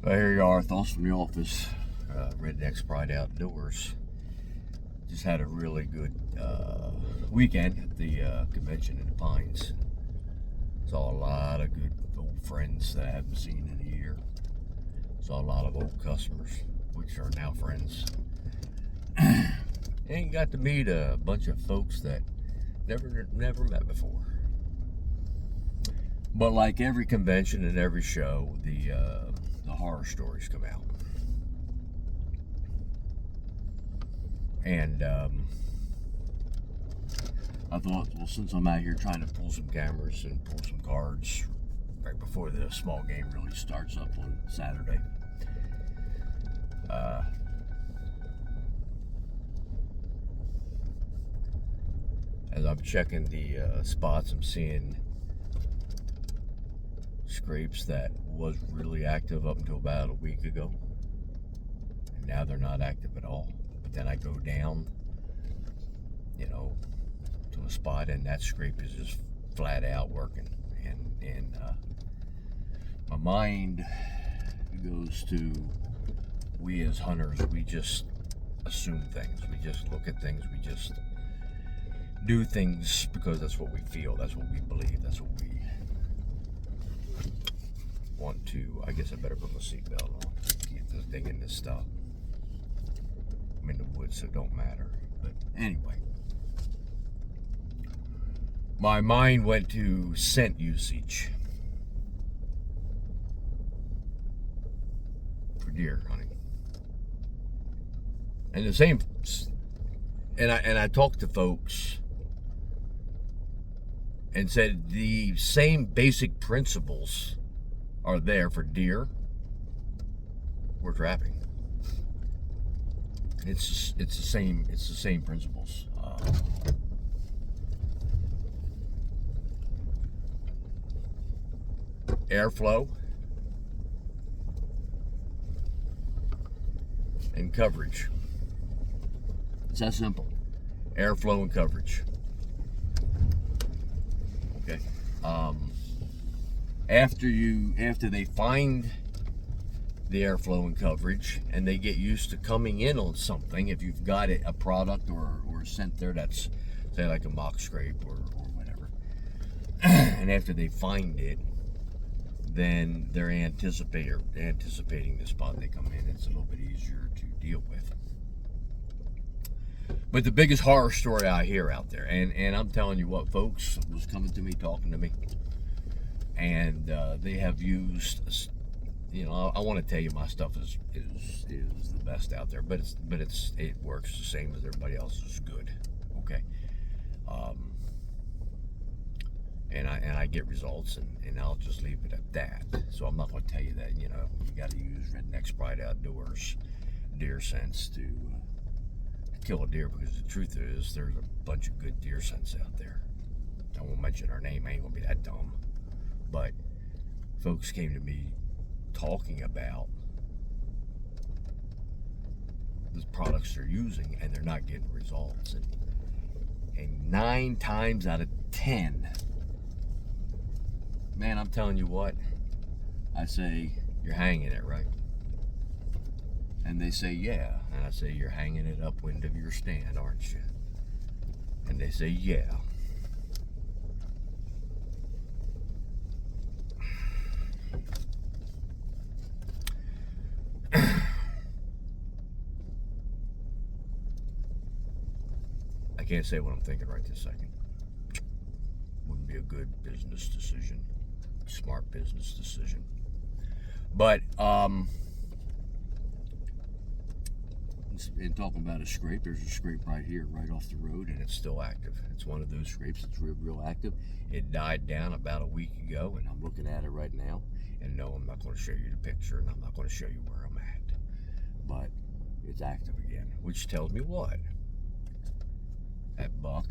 Well, here you are, thoughts from the office. Redneck's Pride Outdoors. Just had a really good weekend at the convention in the Pines. Saw a lot of good old friends that I haven't seen in a year. Saw a lot of old customers, which are now friends. And got to meet a bunch of folks that never met before. But like every convention and every show, the horror stories come out. And I thought, well, since I'm out here trying to pull some cameras and pull some cards right before the small game really starts up on Saturday, as I'm checking the spots, I'm seeing scrapes that was really active up until about a week ago, and now they're not active at all. But then I go down, to a spot, and that scrape is just flat out working, and my mind goes to, we as hunters, we just assume things, we just look at things, we just do things because that's what we feel, that's what we believe, that's what we want to. I guess I better put my seatbelt on, keep this thing in this stuff. I'm in the woods, so it don't matter. But anyway, my mind went to scent usage for deer hunting, and the same. And I talked to folks and said the same basic principles are there for deer we're trapping. It's the same principles. Airflow and coverage. It's that simple. Airflow and coverage. Okay. After they find the airflow and coverage, and they get used to coming in on something, if you've got a product or a scent there that's, say, like a mock scrape or whatever, and after they find it, then they're anticipating the spot they come in. It's a little bit easier to deal with. But the biggest horror story I hear out there, and I'm telling you what, folks was coming to me, talking to me, and they have used, I want to tell you my stuff is the best out there, but it works the same as everybody else's good, okay? And I get results, and I'll just leave it at that. So I'm not going to tell you that, you got to use Redneck's Pride Outdoors deer scents to kill a deer, because the truth is there's a bunch of good deer scents out there. I won't mention her name, I ain't gonna be that dumb. But folks came to me talking about the products they're using, and they're not getting results. And 9 times out of 10, man, I'm telling you what, I say, you're hanging it, right? And they say, yeah. And I say, you're hanging it upwind of your stand, aren't you? And they say, yeah. I can't say what I'm thinking right this second. Wouldn't be a good business decision, smart business decision. But in talking about a scrape, there's a scrape right here, right off the road, and it's still active. It's one of those scrapes that's real active. It died down about a week ago, and I'm looking at it right now. And no, I'm not going to show you the picture, and I'm not going to show you where I'm at. But it's active again, which tells me what? That buck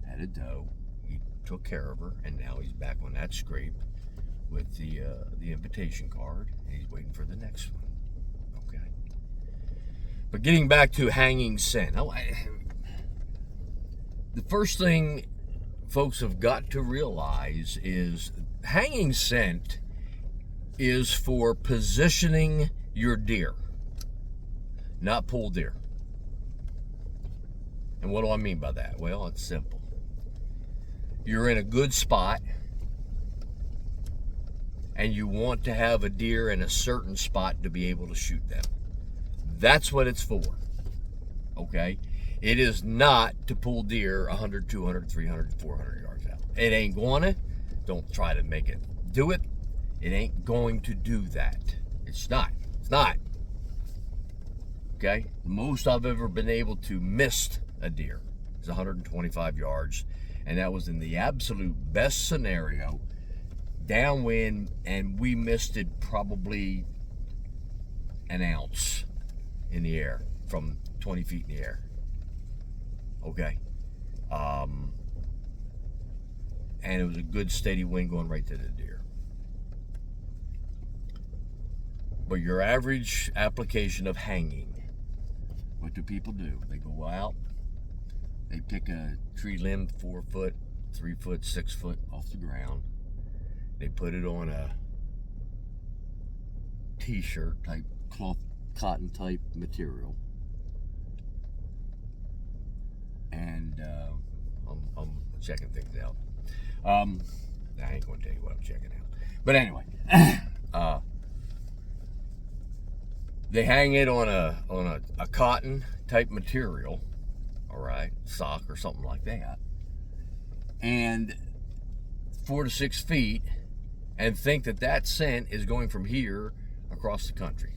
had a doe. He took care of her, and now he's back on that scrape with the invitation card, and he's waiting for the next one. Okay. But getting back to hanging scent, the first thing folks have got to realize is hanging scent is for positioning your deer, not pull deer. And what do I mean by that? Well, it's simple. You're in a good spot and you want to have a deer in a certain spot to be able to shoot them. That's what it's for. Okay? It is not to pull deer 100, 200, 300, 400 yards out. It ain't gonna. Don't try to make it do it. It ain't going to do that. It's not. It's not. Okay? The most I've ever been able to miss a deer is 125 yards, and that was in the absolute best scenario, downwind, and we missed it probably an ounce in the air from 20 feet in the air. Okay. And it was a good steady wind going right to the deer. But your average application of hanging, what do people do? They go out, they pick a tree limb 4 foot, 3 foot, 6 foot off the ground. They put it on a t-shirt type, cloth, cotton type material. And I'm checking things out. I ain't going to tell you what I'm checking out. But anyway, they hang it on a cotton type material, all right, sock or something like that, and 4 to 6 feet, and think that scent is going from here across the country.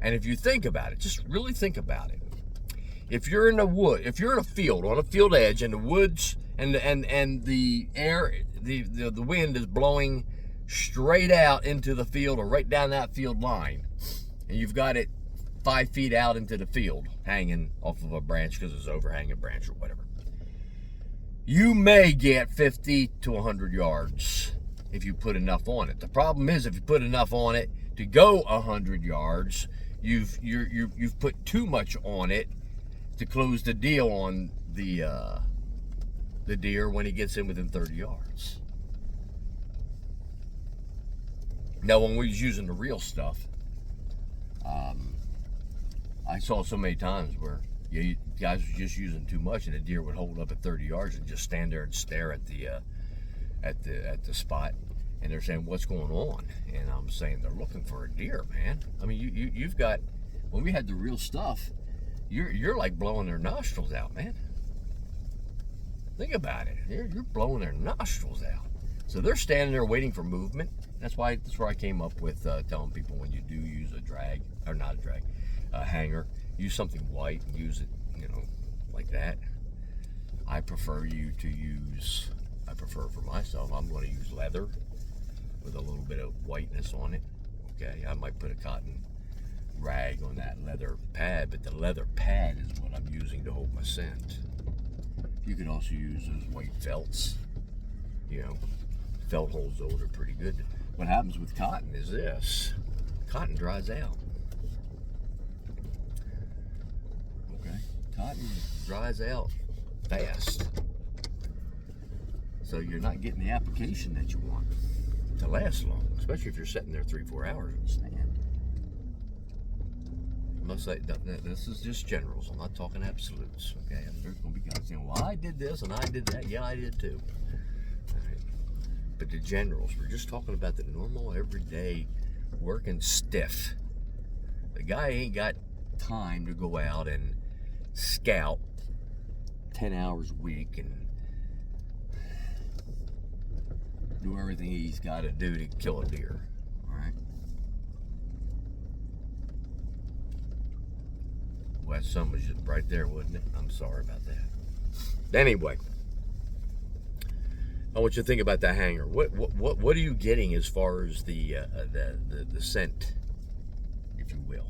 And if you think about it, just really think about it. If you're in a wood, if you're in a field, on a field edge, and the woods and the air, the wind is blowing straight out into the field or right down that field line, and you've got it 5 feet out into the field, hanging off of a branch because it's overhanging branch or whatever, you may get 50 to 100 yards if you put enough on it. The problem is, if you put enough on it to go 100 yards, you've put too much on it to close the deal on the deer when he gets in within 30 yards. Now, when we was using the real stuff, I saw so many times where you guys were just using too much, and the deer would hold up at 30 yards and just stand there and stare at the spot, and they're saying, "What's going on?" And I'm saying, they're looking for a deer, man. I mean, you've got, when we had the real stuff, you're like blowing their nostrils out, man. Think about it. You're blowing their nostrils out. So they're standing there waiting for movement. That's where I came up with telling people, when you do use a drag, or not a drag, a hanger, use something white and use it, like that. I prefer for myself, I'm going to use leather with a little bit of whiteness on it. Okay, I might put a cotton rag on that leather pad, but the leather pad is what I'm using to hold my scent. You can also use those white felts. Felt holds over pretty good. What happens with cotton is this: cotton dries out. Okay, cotton dries out fast, so you're not getting the application that you want to last long, especially if you're sitting there 3-4 hours in the stand. This is just generals. I'm not talking absolutes. Okay, there's going to be guys saying, "Well, I did this and I did that." Yeah, I did too. Right. But the generals, we're just talking about the normal, everyday, working stiff. The guy ain't got time to go out and scout 10 hours a week and do everything he's got to do to kill a deer. All right. Well, that sun was just right there, wasn't it? I'm sorry about that. Anyway, I want you to think about that hanger. What are you getting as far as the scent, if you will,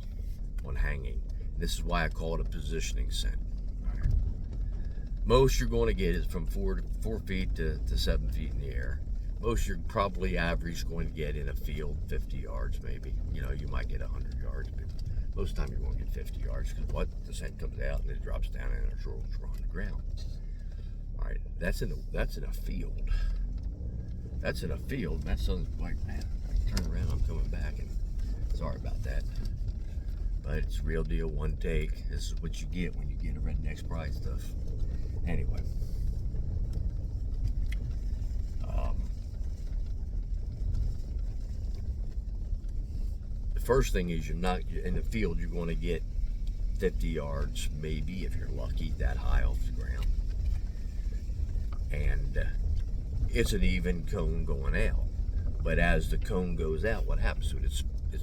on hanging? This is why I call it a positioning scent. All right. Most you're going to get is from 4 feet to 7 feet in the air. Most you're probably average going to get in a field 50 yards, maybe. You might get 100 yards, but most of the time you're going to get 50 yards, because the scent comes out and it drops down and it rolls on the ground. All right, that's in a field. That's in a field, and that sun's white, man. turn around, I'm coming back, and sorry about that. But it's real deal, one take. This is what you get when you get a Redneck's Pride stuff. Anyway. The first thing is you're not, in the field, you're going to get 50 yards, maybe, if you're lucky, that high off the ground. And it's an even cone going out. But as the cone goes out, what happens to it? It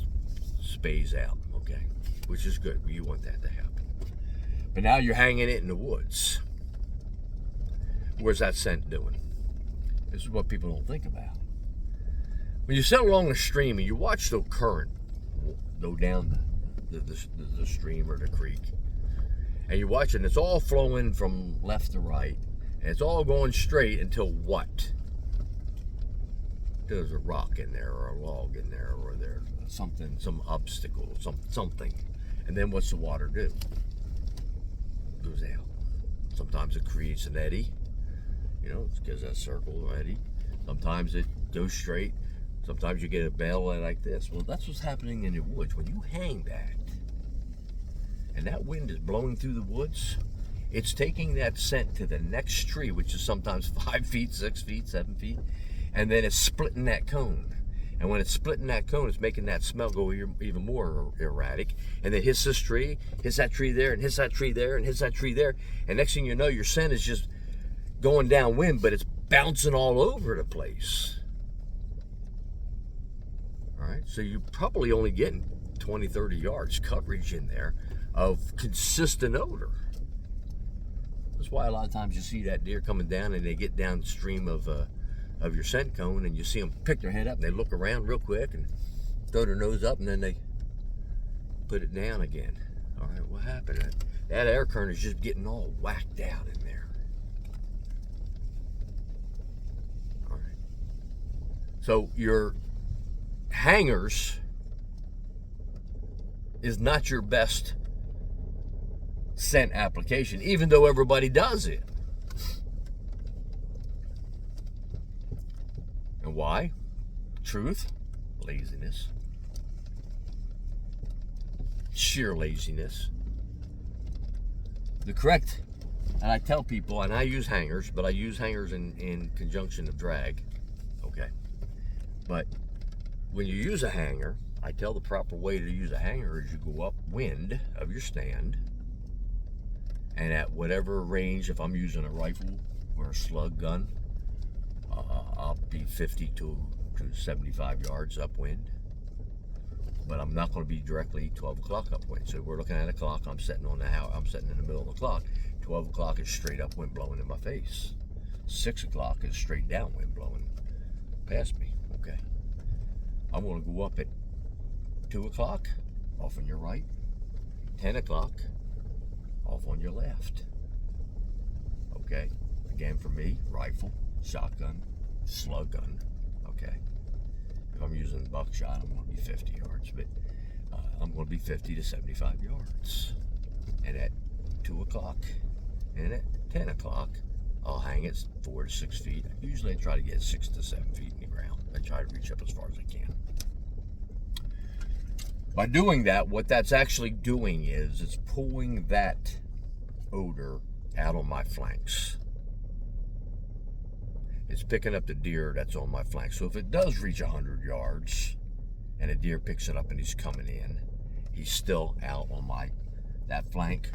spays out, okay? Which is good. You want that to happen. But now you're hanging it in the woods. Where's that scent doing? This is what people don't think about. When you sit along the stream and you watch the current go down the stream or the creek, and you watch it, and it's all flowing from left to right, and it's all going straight until what? There's a rock in there, or a log in there, or there's something, some obstacle, something. And then what's the water do? It goes out. Sometimes it creates an eddy. You know, it gives that circle eddy. Sometimes it goes straight. Sometimes you get a bell like this. Well, that's what's happening in the woods. When you hang that, and that wind is blowing through the woods, it's taking that scent to the next tree, which is sometimes 5 feet, 6 feet, 7 feet, and then it's splitting that cone. And when it's splitting that cone, it's making that smell go even more erratic. And then hits this tree, hits that tree there, and hits that tree there, and hits that tree there. And next thing you know, your scent is just going downwind, but it's bouncing all over the place. All right, so you're probably only getting 20, 30 yards coverage in there of consistent odor. That's why a lot of times you see that deer coming down and they get downstream of your scent cone, and you see them pick their head up and they look around real quick and throw their nose up, and then they put it down again. All right, what happened? That air current is just getting all whacked out in there. All right. So your hangers is not your best scent application, even though everybody does it. And why? Truth, laziness, sheer laziness. The correct, and I tell people, and I use hangers, but I use hangers in conjunction of drag, okay? But when you use a hanger, I tell the proper way to use a hanger is you go upwind of your stand, and at whatever range, if I'm using a rifle or a slug gun, I'll be 50 to 75 yards upwind. But I'm not going to be directly 12 o'clock upwind. So we're looking at a clock. I'm sitting on the house. I'm sitting in the middle of the clock. 12 o'clock is straight upwind blowing in my face. 6 o'clock is straight downwind blowing past me. Okay. I'm going to go up at 2 o'clock, off on your right. 10 o'clock, off on your left. Okay. Again, for me, rifle, shotgun, slug gun. Okay. If I'm using buckshot, I'm going to be 50 yards, but I'm going to be 50 to 75 yards. And at 2 o'clock and at 10 o'clock, I'll hang it 4 to 6 feet. Usually I try to get 6 to 7 feet in the ground. I try to reach up as far as I can. By doing that, what that's actually doing is it's pulling that odor out on my flanks. It's picking up the deer that's on my flank. So if it does reach 100 yards and a deer picks it up and he's coming in, he's still out on that flank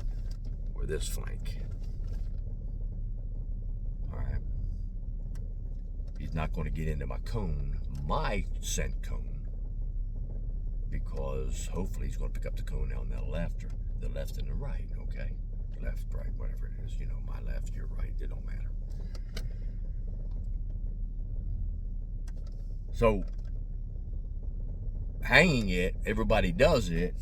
or this flank. All right. He's not going to get into my cone, my scent cone, because hopefully he's going to pick up the cone on the left or the left and the right, okay? Left, right, whatever it is. You know, my left, your right, it don't matter. So, hanging it, everybody does it,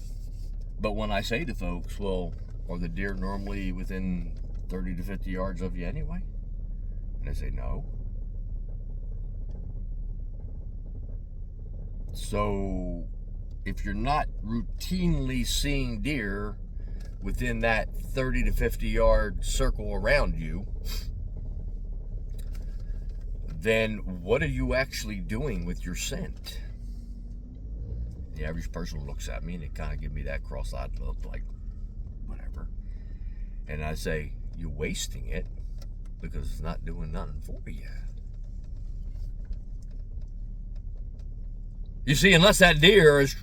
but when I say to folks, well, are the deer normally within 30 to 50 yards of you anyway? And they say, no. So, if you're not routinely seeing deer within that 30 to 50 yard circle around you, then what are you actually doing with your scent? The average person looks at me and it kind of gives me that cross-eyed look, like, whatever. And I say, you're wasting it because it's not doing nothing for you. You see, unless that deer is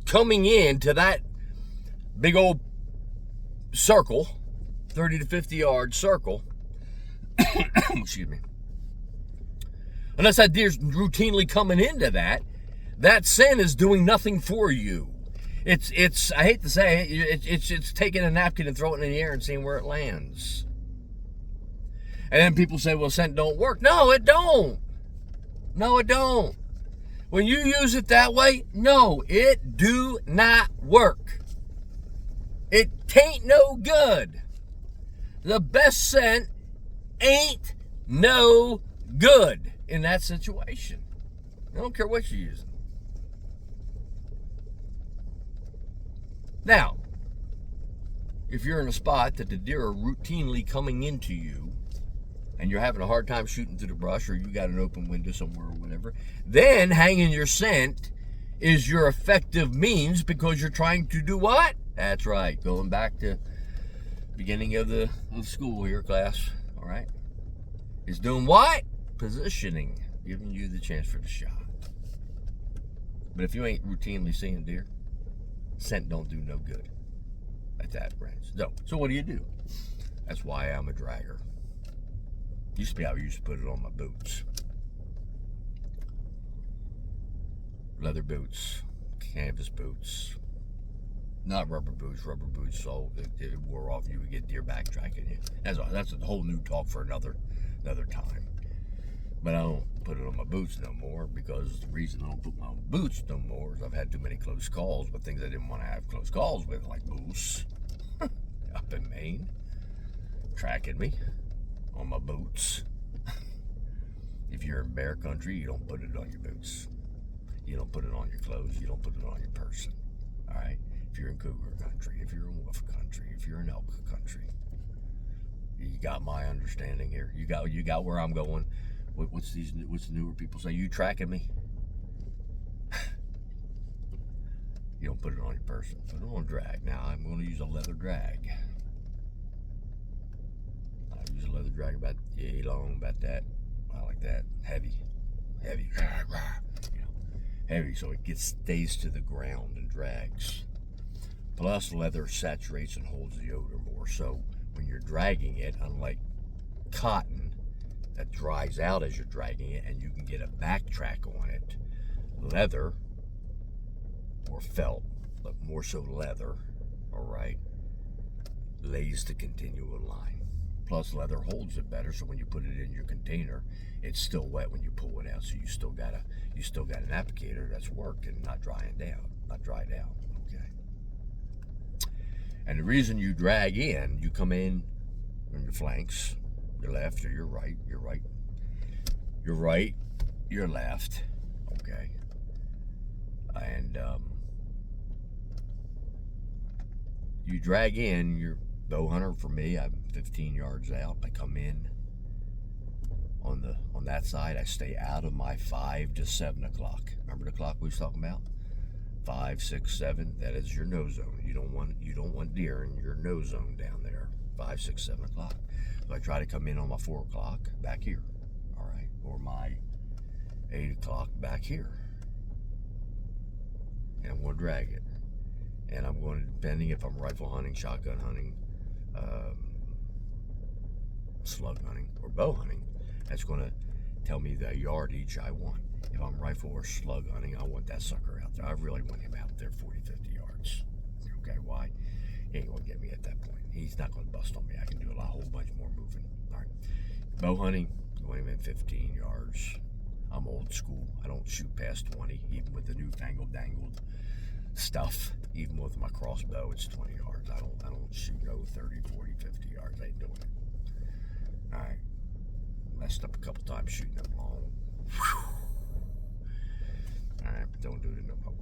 coming into that big old circle, 30 to 50 yard circle, excuse me, unless that deer's routinely coming into that scent is doing nothing for you. It's I hate to say it, it's taking a napkin and throwing it in the air and seeing where it lands. And then people say, well, scent don't work. No, it don't. No, it don't. When you use it that way, no, it do not work. It tain't no good. The best scent ain't no good in that situation. I don't care what you're using. Now, if you're in a spot that the deer are routinely coming into you, and you're having a hard time shooting through the brush, or you got an open window somewhere or whatever, then hanging your scent is your effective means, because you're trying to do what? That's right, going back to beginning of school here, class, all right? Is doing what? Positioning, giving you the chance for the shot. But if you ain't routinely seeing deer, scent don't do no good at that range. So what do? That's why I'm a dragger. Used to be how I used to put it on my boots. Leather boots, canvas boots, not rubber boots. Rubber boots, so it wore off. You would get deer backtracking you. That's a whole new talk for another time. But I don't put it on my boots no more, because the reason I don't put my boots no more is I've had too many close calls with things I didn't want to have close calls with, like moose up in Maine tracking me on my boots. If you're in bear country, you don't put it on your boots. You don't put it on your clothes. You don't put it on your person. All right? If you're in cougar country, if you're in wolf country, if you're in elk country, you got my understanding here. You got where I'm going. What's the newer people say? You tracking me? You don't put it on your person. Put it on drag. Now I'm going to use a leather drag. I use a leather drag about yay long, about that. I like that. Heavy, you know, heavy, so it stays to the ground and drags. Plus, leather saturates and holds the odor more. So when you're dragging it, unlike cotton that dries out as you're dragging it, and you can get a backtrack on it, leather or felt, but more so leather, all right, lays the continual line. Plus, leather holds it better, so when you put it in your container, it's still wet when you pull it out. So you still got an applicator that's working, not dried out. Okay. And the reason you drag in, you come in on your flanks, your left or your right, your right, your left, okay. And you drag in your bow hunter. For me, I'm 15 yards out. I come in on that side. I stay out of my 5 to 7 o'clock. Remember the clock we was talking about? 5, 6, 7. That is your no zone. You don't want deer in your no zone down there. 5, 6, 7 o'clock. So I try to come in on my 4 o'clock back here, all right, or my 8 o'clock back here, and I'm going to drag it. And I'm going to, depending if I'm rifle hunting, shotgun hunting, slug hunting, or bow hunting, that's going to tell me the yardage I want. If I'm rifle or slug hunting, I want that sucker out there. I really want him out there 40, 50 yards. Okay, why? He ain't going to get me at that point. He's not going to bust on me. I can do a whole bunch more moving. All right. Bow hunting, you want him in 15 yards. I'm old school. I don't shoot past 20, even with the newfangled dangled stuff. Even with my crossbow, it's 20 yards. I don't shoot no 30, 40, 50 yards. I ain't doing it. All right. Messed up a couple times shooting them long. Whew. All right, don't do it no more.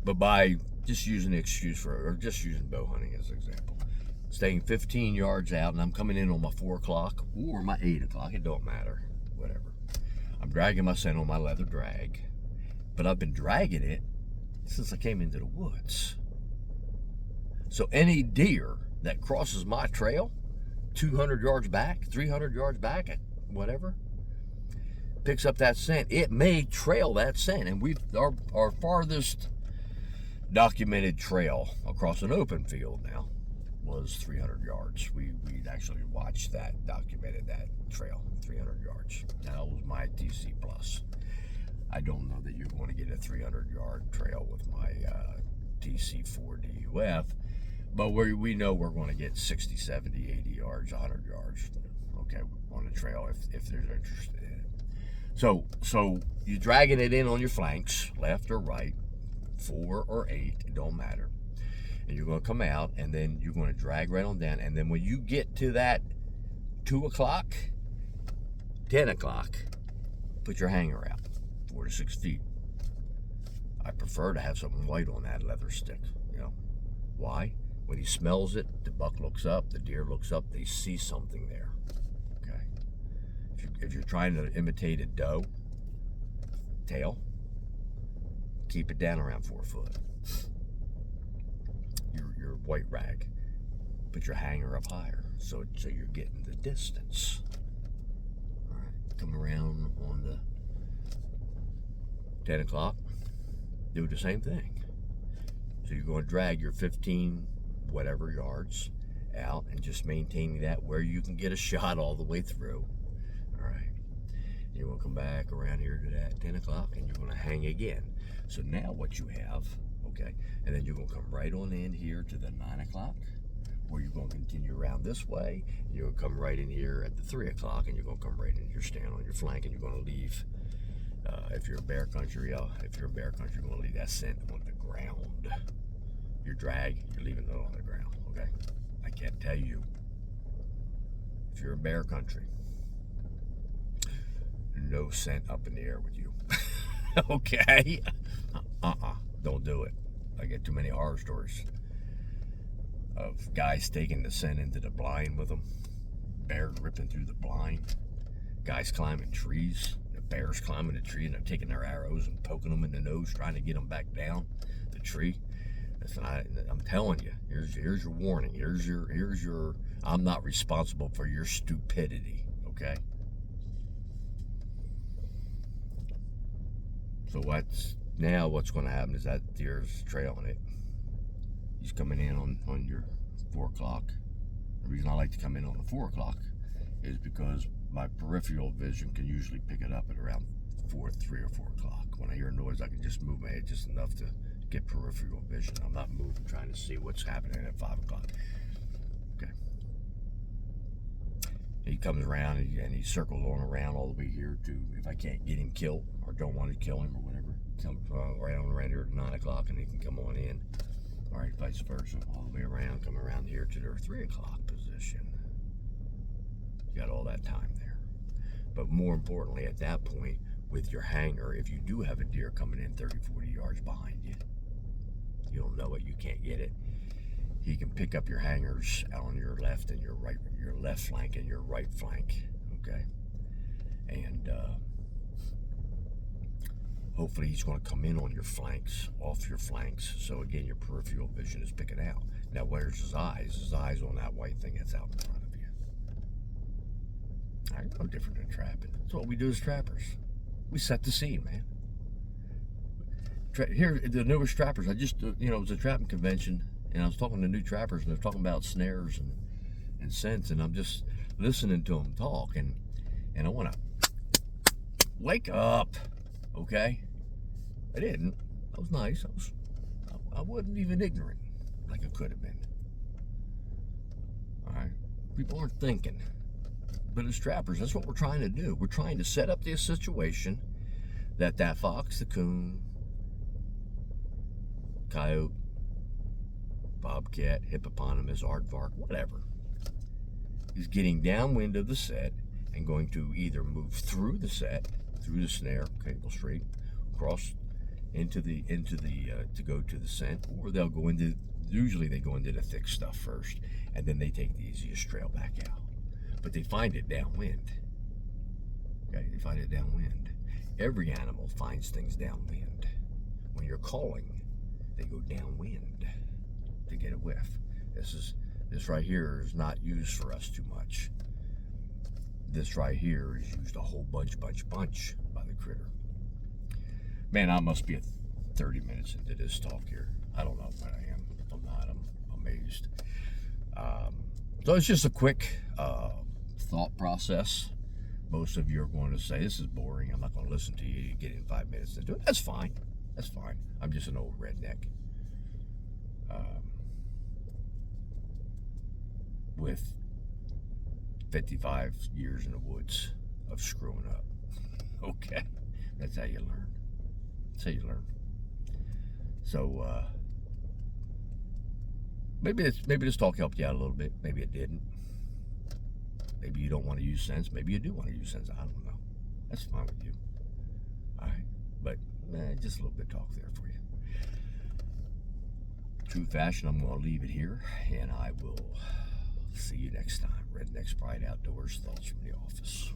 But by just using the excuse or just using bow hunting as an example, staying 15 yards out, and I'm coming in on my 4 o'clock or my 8 o'clock, it don't matter, whatever. I'm dragging my scent on my leather drag, but I've been dragging it since I came into the woods. So any deer that crosses my trail 200 yards back, 300 yards back, whatever, picks up that scent, it may trail that scent. And our farthest documented trail across an open field now was 300 yards. We actually watched that, documented that trail, 300 yards. That was my TC plus. I don't know that you're going to get a 300-yard trail with my TC4 DUF, but we know we're going to get 60, 70, 80 yards, 100 yards, okay, on the trail if there's interest in it. So you're dragging it in on your flanks, left or right, 4 or 8, it don't matter. And you're going to come out, and then you're going to drag right on down. And then when you get to that 2 o'clock, 10 o'clock, put your hanger out 4 to 6 feet. I prefer to have something white on that leather stick. You know why? When he smells it, the buck looks up, the deer looks up, they see something there. Okay. If you're trying to imitate a doe tail, keep it down around 4 foot. Your white rag, put your hanger up higher so you're getting the distance. All right, come around on the 10 o'clock, do the same thing. So you're going to drag your 15 whatever yards out and just maintaining that where you can get a shot all the way through. All right, you're going to come back around here to that 10 o'clock and you're going to hang again. So now what you have, okay, and then you're going to come right on in here to the 9 o'clock, where you're going to continue around this way. You're going to come right in here at the 3 o'clock, and you're going to come right in here, stand on your flank, and you're going to leave, if you're in bear country, you're going to leave that scent on the ground. Your drag, you're leaving it on the ground, okay? I can't tell you. If you're in bear country, no scent up in the air with you. Okay? Don't do it. I get too many horror stories of guys taking the scent into the blind with them, bears ripping through the blind, guys climbing trees, the bears climbing the tree and they're taking their arrows and poking them in the nose, trying to get them back down the tree. Listen, I'm telling you, here's your warning. Here's your. I'm not responsible for your stupidity. Okay. So what's going to happen is that deer's trailing it. He's coming in on your 4 o'clock. The reason I like to come in on the 4 o'clock is because my peripheral vision can usually pick it up at around 3 or 4 o'clock. When I hear a noise, I can just move my head just enough to get peripheral vision. I'm not moving, trying to see what's happening at 5 o'clock. Okay. He comes around and he circles on around all the way here to, if I can't get him killed or don't want to kill him or whatever, come right on around here at 9 o'clock and he can come on in. All right, vice versa, all the way around, come around here to their 3 o'clock position. You got all that time there. But more importantly, at that point, with your hanger, if you do have a deer coming in 30, 40 yards behind you, you don't know it, you can't get it, he can pick up your hangers on your left and your right, your left flank and your right flank, okay? And hopefully he's going to come in on your flanks, off your flanks, so again, your peripheral vision is picking out. Now, where's his eyes? His eyes on that white thing that's out in front of you. All right, no different than trapping. That's what we do as trappers. We set the scene, man. Here, the newest trappers, I just, it was a trapping convention, and I was talking to new trappers, and they're talking about snares and scents, and I'm just listening to them talk, and I want to wake up, okay? I didn't. I was nice. I wasn't even ignorant like I could have been. All right? People aren't thinking. But as trappers, that's what we're trying to do. We're trying to set up this situation that fox, the coon, coyote, bobcat, hippopotamus, aardvark, whatever, is getting downwind of the set and going to either move through the set, through the snare, cable straight, across into the to go to the scent, or they'll go into, usually they go into the thick stuff first, and then they take the easiest trail back out. But they find it downwind. Okay, they find it downwind. Every animal finds things downwind. When you're calling, they go downwind to get a whiff. This right here is not used for us too much. This right here is used a whole bunch by the critter. Man, I must be at 30 minutes into this talk here. I don't know what I am. If I'm not, I'm amazed. So it's just a quick thought process. Most of you are going to say, this is boring. I'm not going to listen to you. You get in 5 minutes into it. That's fine. That's fine. I'm just an old redneck. With 55 years in the woods of screwing up. Okay. That's how you learn. That's how you learn. So, maybe this talk helped you out a little bit. Maybe it didn't. Maybe you don't want to use sense. Maybe you do want to use sense. I don't know. That's fine with you. All right. But just a little bit of talk there for you. True fashion, I'm going to leave it here, and I will see you next time. Redneck's Pride Outdoors, thoughts from the office.